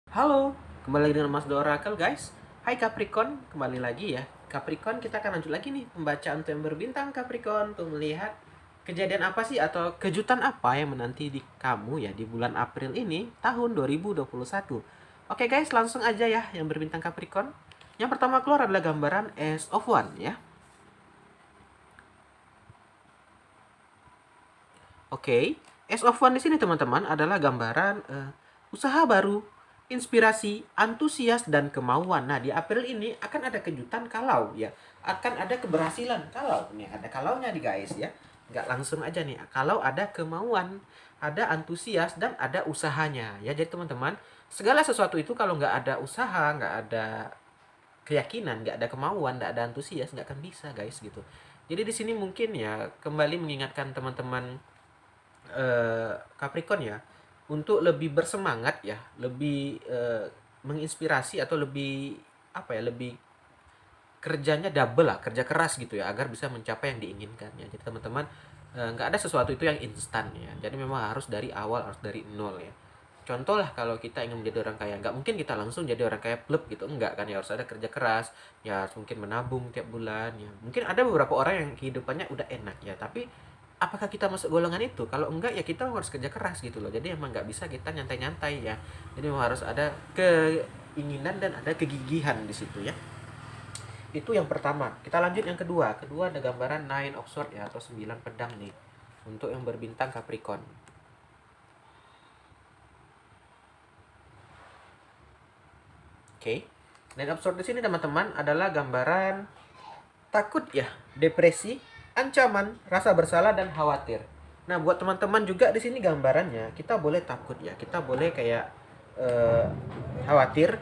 Halo, kembali lagi dengan Mas The Oracle guys. Hai Capricorn, kembali lagi ya. Capricorn, kita akan lanjut lagi nih pembacaan untuk yang berbintang Capricorn untuk melihat kejadian apa sih atau kejutan apa yang menanti di kamu ya di bulan April ini tahun 2021. Oke guys, langsung aja ya yang berbintang Capricorn. Yang pertama keluar adalah gambaran Ace of One ya. Oke, Ace of One di sini teman-teman adalah gambaran usaha baru, inspirasi, antusias dan kemauan. Nah, di April ini akan ada kejutan kalau ya, akan ada keberhasilan kalau nih ada kalaunya nih guys ya. Nggak langsung aja nih. Kalau ada kemauan, ada antusias dan ada usahanya ya. Jadi teman-teman, segala sesuatu itu kalau nggak ada usaha, nggak ada keyakinan, nggak ada kemauan, nggak ada antusias, nggak akan bisa guys gitu. Jadi di sini mungkin ya kembali mengingatkan teman-teman Capricorn ya untuk lebih bersemangat ya, lebih menginspirasi atau lebih apa ya, lebih kerjanya double lah, kerja keras gitu ya agar bisa mencapai yang diinginkan ya. Jadi teman-teman nggak ada sesuatu itu yang instan ya. Jadi memang harus dari awal, harus dari nol ya. Contoh lah kalau kita ingin menjadi orang kaya, nggak mungkin kita langsung jadi orang kaya pleb gitu, enggak kan ya, harus ada kerja keras, ya harus mungkin menabung tiap bulan ya. Mungkin ada beberapa orang yang kehidupannya udah enak ya, tapi apakah kita masuk golongan itu? Kalau enggak ya kita harus kerja keras gitu loh. Jadi emang nggak bisa kita nyantai-nyantai ya. Jadi memang harus ada keinginan dan ada kegigihan di situ ya. Itu yang pertama. Kita lanjut yang kedua. Kedua ada gambaran Nine of Swords ya, atau 9 pedang nih. Untuk yang berbintang Capricorn. Oke. Nine of Swords di sini teman-teman adalah gambaran takut ya, depresi, ancaman, rasa bersalah dan khawatir. Nah, buat teman-teman juga di sini gambarannya, kita boleh takut ya, kita boleh kayak eh, khawatir.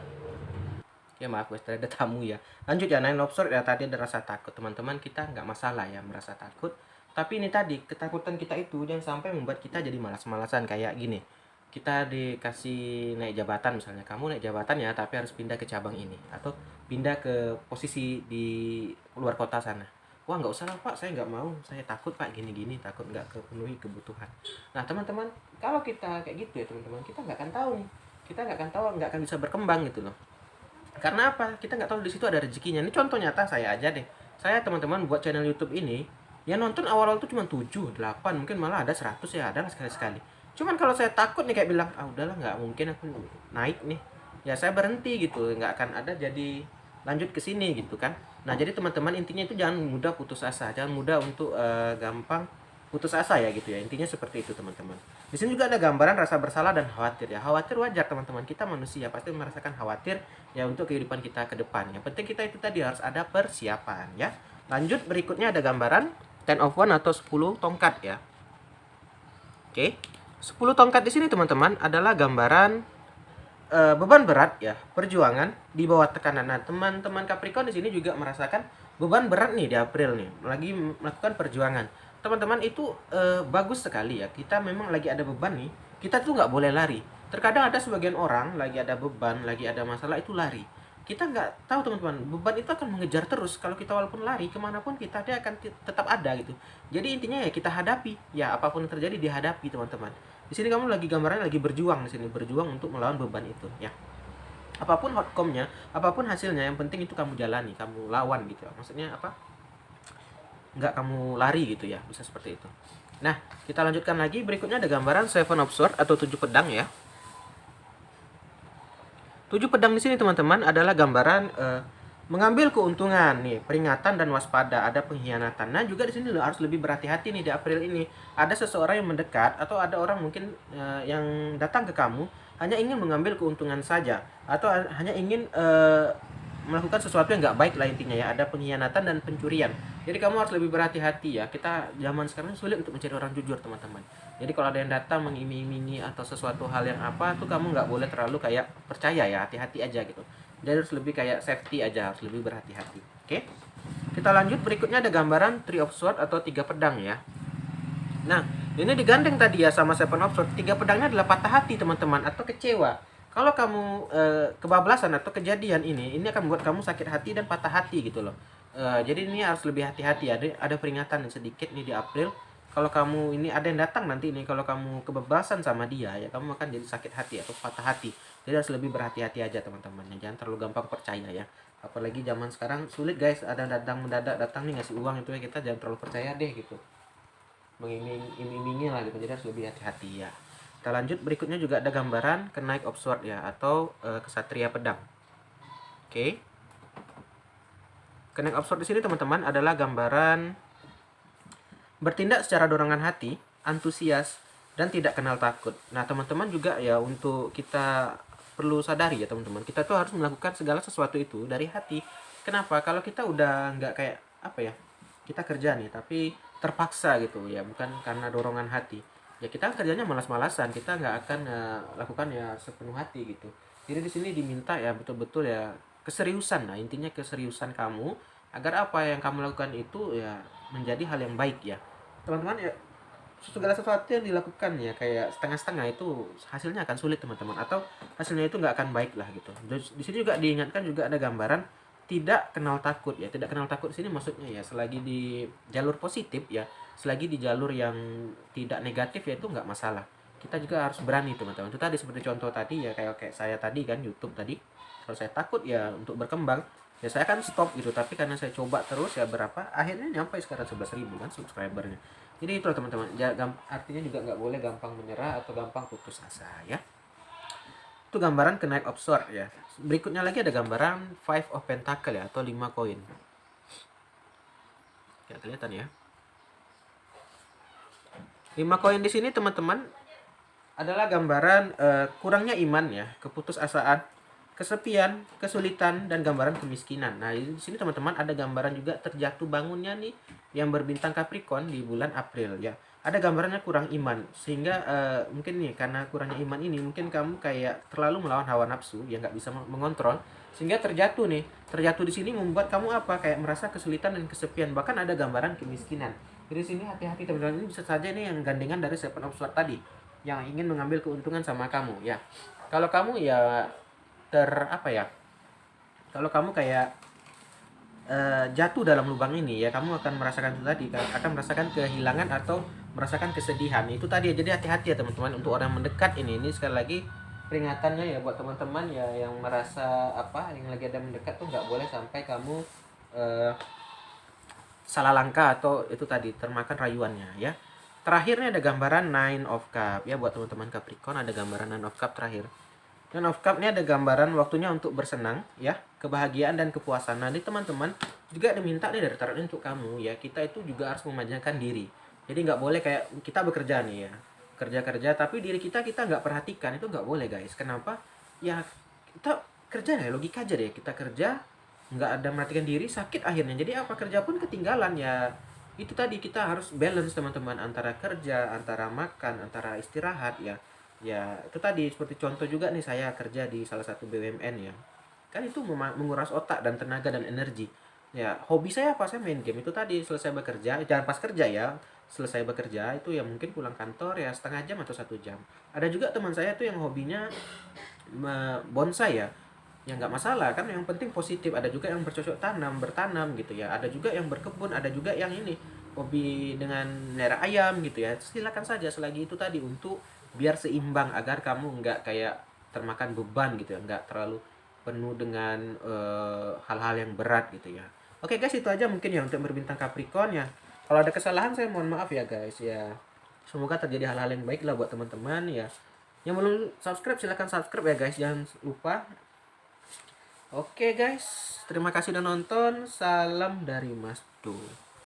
Ya maaf guys, tadi ada tamu ya. Lanjut ya, Nine Lobster ya, tadi ada rasa takut. Teman-teman, kita nggak masalah ya merasa takut. Tapi ini tadi, ketakutan kita itu jangan sampai membuat kita jadi malas-malasan. Kayak gini, kita dikasih naik jabatan misalnya. Kamu naik jabatan ya, tapi harus pindah ke cabang ini. Atau pindah ke posisi di luar kota sana. Wah nggak usah lah pak, saya nggak mau. Saya takut pak gini-gini, takut nggak kepenuhi kebutuhan. Nah teman-teman, kalau kita kayak gitu ya teman-teman, kita nggak akan tahu nih. Kita nggak akan tahu, nggak akan bisa berkembang gitu loh. Karena apa? Kita nggak tahu di situ ada rezekinya. Ini contoh nyata saya aja deh. Saya teman-teman buat channel YouTube ini, yang nonton awal-awal tuh cuma 7, 8, mungkin malah ada 100 ya, ada lah sekali-sekali. Cuman kalau saya takut nih kayak bilang, ah udahlah nggak mungkin aku naik nih. Ya saya berhenti gitu, nggak akan ada jadi lanjut ke sini gitu kan. Nah, jadi teman-teman intinya itu jangan mudah putus asa, jangan mudah untuk gampang putus asa ya gitu ya. Intinya seperti itu teman-teman. Di sini juga ada gambaran rasa bersalah dan khawatir ya. Khawatir wajar teman-teman, kita manusia pasti merasakan khawatir ya untuk kehidupan kita ke depan. Yang penting kita itu tadi harus ada persiapan ya. Lanjut berikutnya ada gambaran Ten of One atau 10 tongkat ya. Oke. 10 tongkat di sini teman-teman adalah gambaran beban berat ya, perjuangan di bawah tekanan. Nah, teman-teman Capricorn di sini juga merasakan beban berat nih di April nih, lagi melakukan perjuangan. Teman-teman itu bagus sekali ya. Kita memang lagi ada beban nih. Kita tuh nggak boleh lari. Terkadang ada sebagian orang lagi ada beban, lagi ada masalah itu lari. Kita nggak tahu teman-teman, beban itu akan mengejar terus. Kalau kita walaupun lari kemanapun kita, dia akan tetap ada gitu. Jadi intinya ya kita hadapi, ya apapun yang terjadi dihadapi teman-teman. Di sini kamu lagi gambarnya lagi berjuang, di sini berjuang untuk melawan beban itu ya. Apapun outcome-nya, apapun hasilnya, yang penting itu kamu jalani, kamu lawan gitu ya. Maksudnya apa? Nggak kamu lari gitu ya, bisa seperti itu. Nah, kita lanjutkan lagi. Berikutnya ada gambaran Seven of Swords atau 7 pedang ya. 7 pedang di sini teman-teman adalah gambaran mengambil keuntungan nih, peringatan dan waspada, ada pengkhianatan. Nah, juga di sini harus lebih berhati-hati nih di April ini. Ada seseorang yang mendekat atau ada orang mungkin yang datang ke kamu hanya ingin mengambil keuntungan saja atau hanya ingin melakukan sesuatu yang nggak baik lah intinya ya, ada pengkhianatan dan pencurian. Jadi kamu harus lebih berhati-hati ya. Kita zaman sekarang sulit untuk mencari orang jujur teman-teman. Jadi kalau ada yang datang mengiming-imingi atau sesuatu hal yang apa tuh, kamu nggak boleh terlalu kayak percaya ya, hati-hati aja gitu. Jadi harus lebih kayak safety aja, harus lebih berhati-hati. Oke, kita lanjut. Berikutnya ada gambaran Three of Swords atau 3 pedang ya. Nah, ini digandeng tadi ya sama Seven of Swords. 3 pedangnya adalah patah hati teman-teman atau kecewa. Kalau kamu kebablasan atau kejadian ini akan membuat kamu sakit hati dan patah hati gitu loh. Jadi ini harus lebih hati-hati. Ada peringatan sedikit nih di April. Kalau kamu ini ada yang datang nanti nih, kalau kamu kebablasan sama dia ya, kamu akan jadi sakit hati atau patah hati. Jadi harus lebih berhati-hati aja teman-teman, jangan terlalu gampang percaya ya. Apalagi zaman sekarang sulit guys, ada datang mendadak datang nih ngasih uang itu ya, kita jangan terlalu percaya deh gitu, mengiming-imingi lah gitu. Jadi harus lebih hati-hati ya. Kita lanjut, berikutnya juga ada gambaran Knight of Sword ya, atau kesatria pedang. Oke. Knight of Sword di sini teman-teman adalah gambaran bertindak secara dorongan hati, antusias, dan tidak kenal takut. Nah teman-teman juga ya, untuk kita perlu sadari ya teman-teman, kita tuh harus melakukan segala sesuatu itu dari hati. Kenapa? Kalau kita udah nggak kayak apa ya, kita kerja nih tapi terpaksa gitu ya, bukan karena dorongan hati, ya kita kerjanya malas-malasan, kita nggak akan lakukan ya sepenuh hati gitu. Jadi di sini diminta ya betul-betul ya keseriusan. Nah intinya keseriusan kamu, agar apa yang kamu lakukan itu ya menjadi hal yang baik ya teman-teman ya. Segala sesuatu yang dilakukan ya kayak setengah-setengah itu hasilnya akan sulit teman-teman, atau hasilnya itu nggak akan baik lah gitu. Di sini juga diingatkan, juga ada gambaran tidak kenal takut ya. Tidak kenal takut di sini maksudnya ya selagi di jalur positif ya, selagi di jalur yang tidak negatif ya itu nggak masalah. Kita juga harus berani teman-teman. Itu tadi seperti contoh tadi ya, kayak saya tadi kan, YouTube tadi, kalau saya takut ya untuk berkembang ya saya akan stop gitu, tapi karena saya coba terus ya berapa, akhirnya nyampe sekarang 11.000 kan subscribernya. Jadi itu teman-teman, artinya juga nggak boleh gampang menyerah atau gampang putus asa ya. Itu gambaran Knight of Sword ya. Berikutnya lagi ada gambaran Five of Pentacle ya, atau 5 koin. Ya kelihatan ya. 5 koin di sini teman-teman adalah gambaran kurangnya iman ya, keputusasaan, kesepian, kesulitan, dan gambaran kemiskinan. Nah di sini teman-teman ada gambaran juga terjatuh bangunnya nih yang berbintang Capricorn di bulan April ya. Ada gambarannya kurang iman, sehingga mungkin nih karena kurangnya iman ini mungkin kamu kayak terlalu melawan hawa nafsu ya, nggak bisa mengontrol, sehingga terjatuh nih. Terjatuh di sini membuat kamu apa, kayak merasa kesulitan dan kesepian, bahkan ada gambaran kemiskinan. Jadi sini hati-hati teman-teman, ini bisa saja nih yang gandengan dari Seven of Swords tadi, yang ingin mengambil keuntungan sama kamu ya. Kalau kamu ya apa ya, kalau kamu kayak jatuh dalam lubang ini ya, kamu akan merasakan itu tadi, akan merasakan kehilangan atau merasakan kesedihan itu tadi ya. Jadi hati-hati ya teman-teman untuk orang mendekat ini sekali lagi peringatannya ya buat teman-teman ya yang merasa apa, yang lagi ada mendekat tuh nggak boleh sampai kamu salah langkah atau itu tadi termakan rayuannya ya. Terakhirnya ada gambaran Nine of Cup ya, buat teman-teman Capricorn ada gambaran Nine of Cup terakhir. Nine of Cup ini ada gambaran waktunya untuk bersenang ya, kebahagiaan dan kepuasan. Nah, ini teman-teman juga diminta nih dari tarot untuk kamu ya, kita itu juga harus memanjakan diri. Jadi nggak boleh kayak kita bekerja nih ya, kerja-kerja tapi diri kita nggak perhatikan, itu nggak boleh guys. Kenapa? Ya kita kerja ya, logika aja deh, kita kerja nggak ada merhatikan diri, sakit akhirnya. Jadi apa, kerja pun ketinggalan ya. Itu tadi kita harus balance teman-teman, antara kerja, antara makan, antara istirahat ya. Ya itu tadi seperti contoh juga nih, saya kerja di salah satu BUMN ya, kan itu menguras otak dan tenaga dan energi ya. Hobi saya apa, saya main game. Itu tadi selesai bekerja, jangan pas kerja ya, selesai bekerja itu ya mungkin pulang kantor ya setengah jam atau 1 jam. Ada juga teman saya tuh yang hobinya bonsai ya nggak masalah kan, yang penting positif. Ada juga yang bercocok tanam, bertanam gitu ya, ada juga yang berkebun, ada juga yang ini hobi dengan melihara ayam gitu ya. Silakan saja selagi itu tadi untuk biar seimbang, agar kamu nggak kayak termakan beban gitu ya, nggak terlalu penuh dengan hal-hal yang berat gitu ya. Oke guys, itu aja mungkin ya untuk berbintang Capricorn ya. Kalau ada kesalahan saya mohon maaf ya guys ya. Semoga terjadi hal-hal yang baik lah buat teman-teman ya. Yang belum subscribe silahkan subscribe ya guys, jangan lupa. Oke guys, terima kasih udah nonton. Salam dari Mas Du.